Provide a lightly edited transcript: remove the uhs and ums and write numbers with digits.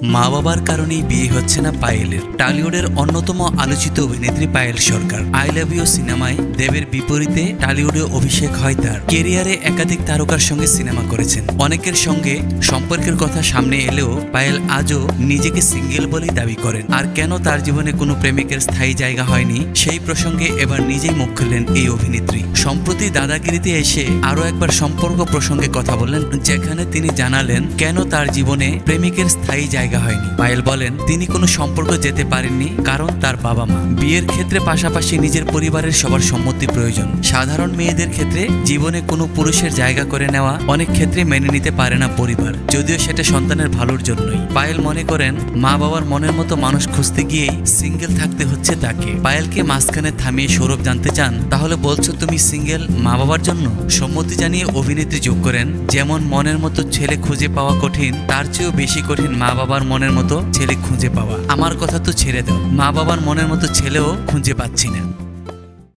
মা বাবার কারণেই বিয়ে হচ্ছে না পায়েলের। টলিউডের অন্যতম আলোচিত অভিনেত্রী পায়েল সরকার আই লাভ ইউ সিনেমায় দেবের বিপরীতে টলিউডে অভিষেক হয় তার। কেরিয়ারে একাধিক তারকার সঙ্গে সিনেমা করেছেন। অনেকের সঙ্গে সম্পর্কের কথা সামনে এলেও পায়েল আজও নিজেকে সিঙ্গেল বলেই দাবি করেন। আর কেন তার জীবনে কোনো প্রেমিকের স্থায়ী জায়গা হয়নি সেই প্রসঙ্গে এবার নিজেই মুখ খুললেন এই অভিনেত্রী। সম্প্রতি দাদাগিরিতে এসে আরও একবার সম্পর্ক প্রসঙ্গে কথা বললেন, যেখানে তিনি জানালেন কেন তার জীবনে প্রেমিকের স্থায়ী জায়গা হয়নি। পায়েল বলেন তিনি কোনো সম্পর্ক যেতে পারেননি কারণ তার বাবা মা। বিয়ের ক্ষেত্রে পাশাপাশি নিজের পরিবারের সবার সম্মতি প্রয়োজন। সাধারণ মেয়েদের ক্ষেত্রে জীবনে কোনো পুরুষের জায়গা করে নেওয়া অনেক ক্ষেত্রে মেনে নিতে পারে না পরিবার, যদিও সেটা সন্তানের ভালোর জন্যই। পায়েল মনে করেন মা বাবার মনের মতো মানুষ খুঁজতে গিয়েই সিঙ্গেল থাকতে হচ্ছে তাকে। পায়েলকে মাঝখানে থামিয়ে সৌরভ জানতে চান, তাহলে বলছো তুমি সিঙ্গেল মা বাবার জন্য? সম্মতি জানিয়ে অভিনেত্রী যোগ করেন, যেমন মনের মতো ছেলে খুঁজে পাওয়া কঠিন, তার চেয়েও বেশি কঠিন মা বাবার মনের মতো ছেলে খুঁজে পাওয়া। আমার কথা তো ছেড়ে দাও, মা বাবার মনের মতো ছেলেও খুঁজে পাচ্ছি না।